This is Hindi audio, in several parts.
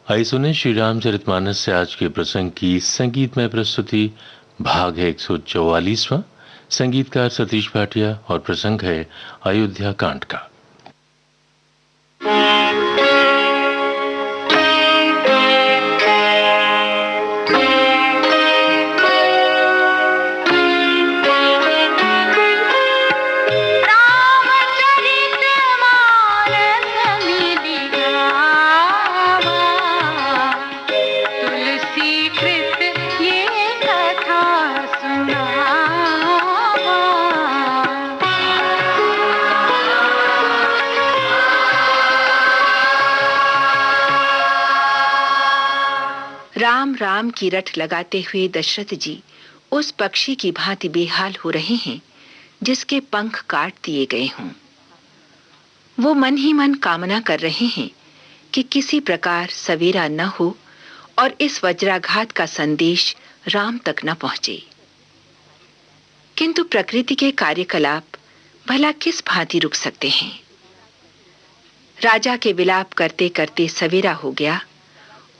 आइए सुने श्री रामचरितमानस से आज के प्रसंग की संगीतमय प्रस्तुति। भाग है 144वां। संगीतकार सतीश भाटिया और प्रसंग है अयोध्या कांड का। राम राम की रट लगाते हुए दशरथ जी उस पक्षी की भांति बेहाल हो रहे हैं जिसके पंख काट दिए गए हों। वो मन ही मन कामना कर रहे हैं कि किसी प्रकार सवेरा न हो और इस वज्राघात का संदेश राम तक न पहुंचे। किंतु प्रकृति के कार्यकलाप भला किस भांति रुक सकते हैं। राजा के विलाप करते करते सवेरा हो गया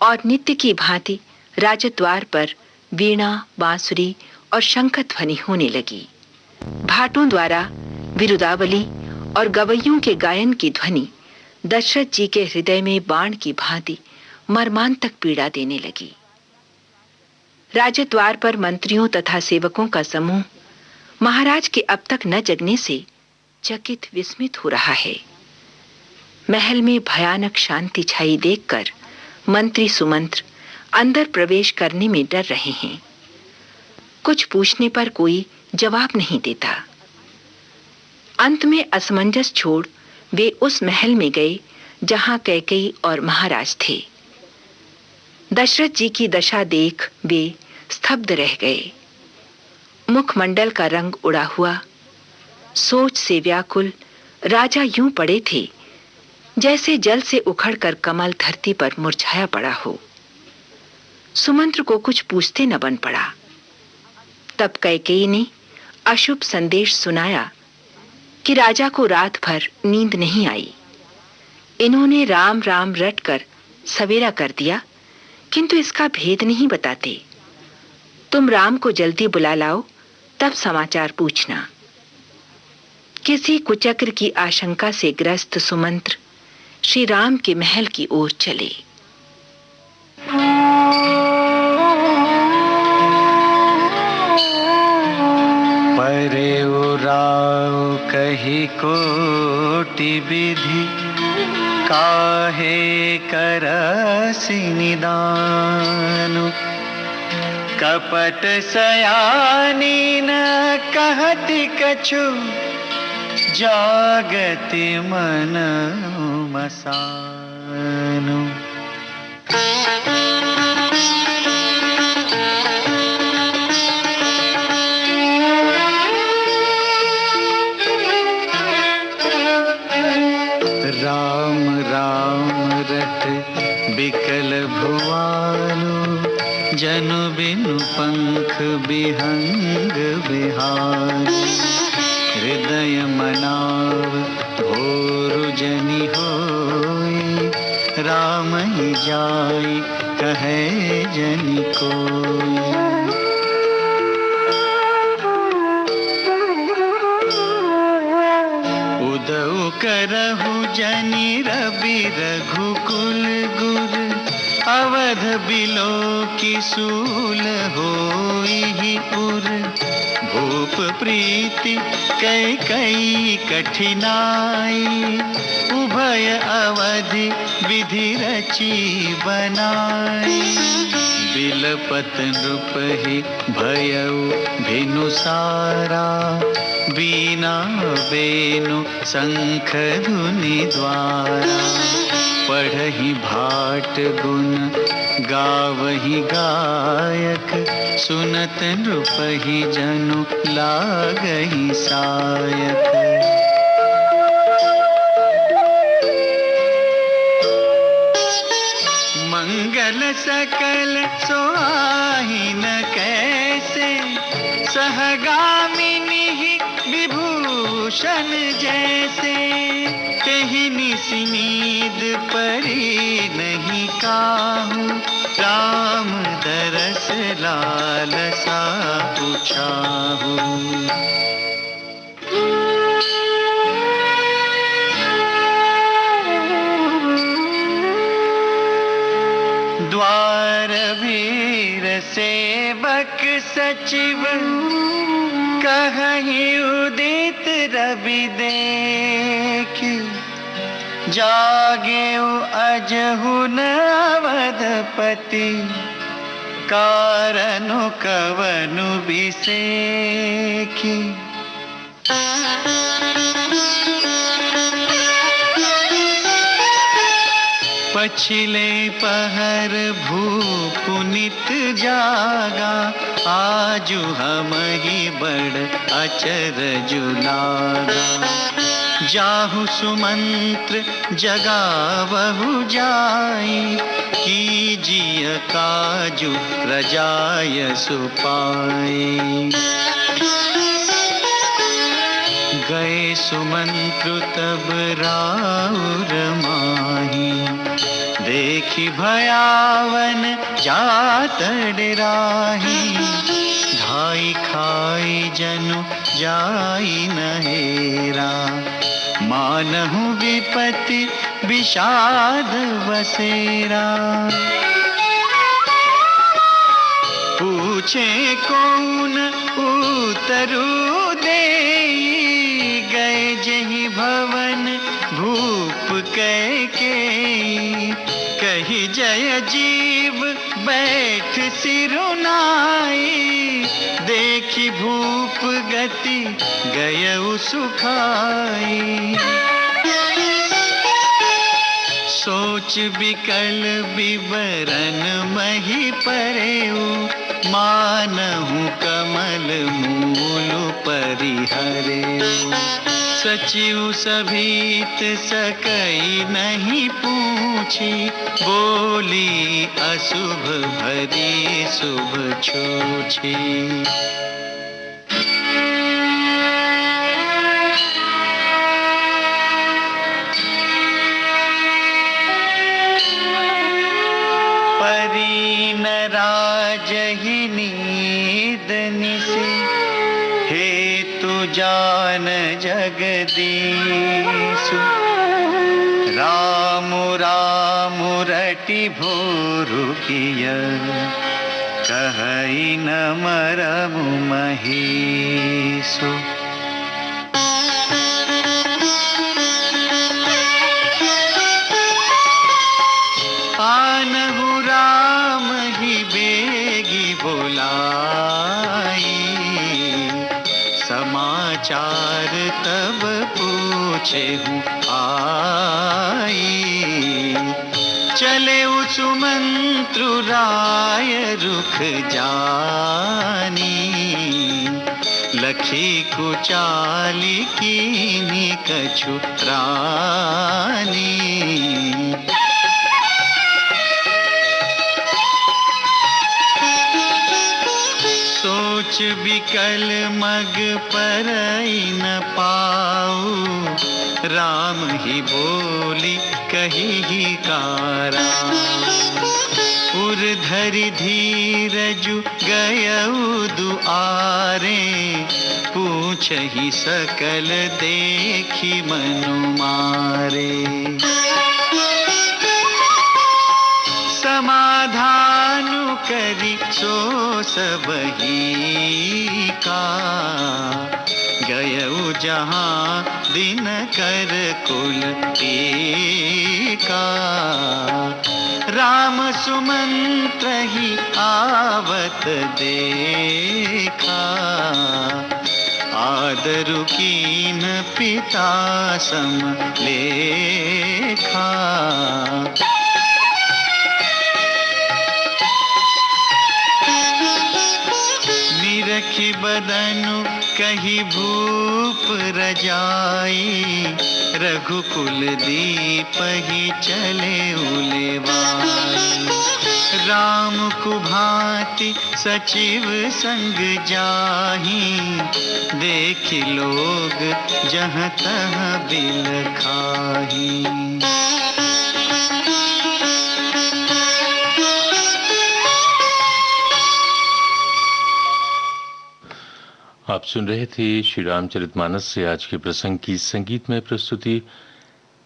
और नित्य की भांति राजद्वार पर वीणा, बांसुरी और शंख ध्वनि होने लगी। भाटों द्वारा विरुदावली और गवैयों के गायन की ध्वनि दशरथ जी के हृदय में बाण की भांति मर्मांतक पीड़ा देने लगी। राजद्वार पर मंत्रियों तथा सेवकों का समूह महाराज के अब तक न जगने से चकित विस्मित हो रहा है। महल में भयानक शांति छाई देखकर मंत्री सुमंत्र अंदर प्रवेश करने में डर रहे हैं। कुछ पूछने पर कोई जवाब नहीं देता। अंत में असमंजस छोड़ वे उस महल में गए जहां कैकेयी और महाराज थे। दशरथ जी की दशा देख वे स्तब्ध रह गए। मुखमंडल का रंग उड़ा हुआ, सोच से व्याकुल राजा यूं पड़े थे जैसे जल से उखड़कर कमल धरती पर मुरझाया पड़ा हो। सुमंत्र को कुछ पूछते न बन पड़ा। तब कैकेयी ने अशुभ संदेश सुनाया कि राजा को रात भर नींद नहीं आई। इन्होंने राम राम रट कर सवेरा कर दिया, किंतु इसका भेद नहीं बताते। तुम राम को जल्दी बुला लाओ, तब समाचार पूछना। किसी कुचक्र की आशंका से ग्रस्त सुमंत्र श्री राम के महल की ओर चले। परे उराव कही कोटि विधि, काहे करसि निदानु। कपट सयानी न कहति कछु, जागति मन मसानु। राम राम रट बिकल भुआनु, जनु बिनु पंख बिहंग बिहारी। हृदय मनाव भोरु जनि होई, राम ही जाई कहे जनि कोई। उदउ करहु जनि रवि रघुकुल गुर, अवध बिलो की सूल होई उर। भूप प्रीति कैकेयी कठिनाई, उभय अवधि विधि रची बनाई। बिलपत नृपहि भयउ भिनुसारा, बीना बेनु शंख धुनि द्वारा। पढ़हि भाट गुण गावहि गायक, सुनत नृपहि जनु लागहि सायक। मंगल सकल सोहाहि न कैसे, सहगामिनी विभूषण जैसे, कहीं निसी नींद परी नहीं काहू, राम दरस लालसा पूछाहू। द्वार वीर सेवक सचिव, कहीं उदित रवि देखी, जागे अजहु न अवधपति, कारणु कवनु बिसेखी। पछिले पहर भूप नित जागा, आजु हम ही बड़ अचरजु लागा। जाहु सुमंत्र जगावहु जाई, कीजिय काजु प्रजाय सुपाई। गए सुमंत्रु तब राउर माही, देखी भयावन जात डराही। धाई खाई जनु जाई नहेरा, मानहु विपत्ति विषाद बसेरा। पूछे कौन उतरु देई, गए जहि भवन भूप कैकेयी। कही जय जीव बैठ सिरुनाई, देखी भूप गति गयउ सुखाई। सोच विकल विवरण मही परेऊ, मानहु कमल मूल परिहरेऊ। सचिव सभीत सकई नहीं पूछी, बोली अशुभ भरी शुभ छूछी। परी न राजहि नींद निसि, हेतु जान जगदीशु। राम राम रटि भोरु किय, कहई न मरमु महीसु। आनहु राम ही बेगी बुलाई, समाचार तब पूछे हूँ आई। चले सुमंत्रु राय रुख जानी, लखी कुचाली कीनी कछु रानी। सोच विकल मग परई न पाऊ, राम ही बोली कही ही कारा। उर धरि धीरजु गयउ दुआरे, पूछहि सकल देखी मनु मारे। समाधानु करी सो सबही का, गयउ जहाँ दिन कर कुल टीका। राम सुमंत्र ही आवत देखा, आदरु कीन पिता सम लेखा। निरखी बदनु कही भूप रजाई, रघुकुल दीप ही चले उलेवाई। राम कुभांति सचिव संग जाहि, देखि लोग जहाँ तहाँ बिल खाही। आप सुन रहे थे श्री रामचरितमानस से आज के प्रसंग की संगीतमय प्रस्तुति,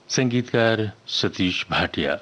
संगीतकार सतीश भाटिया।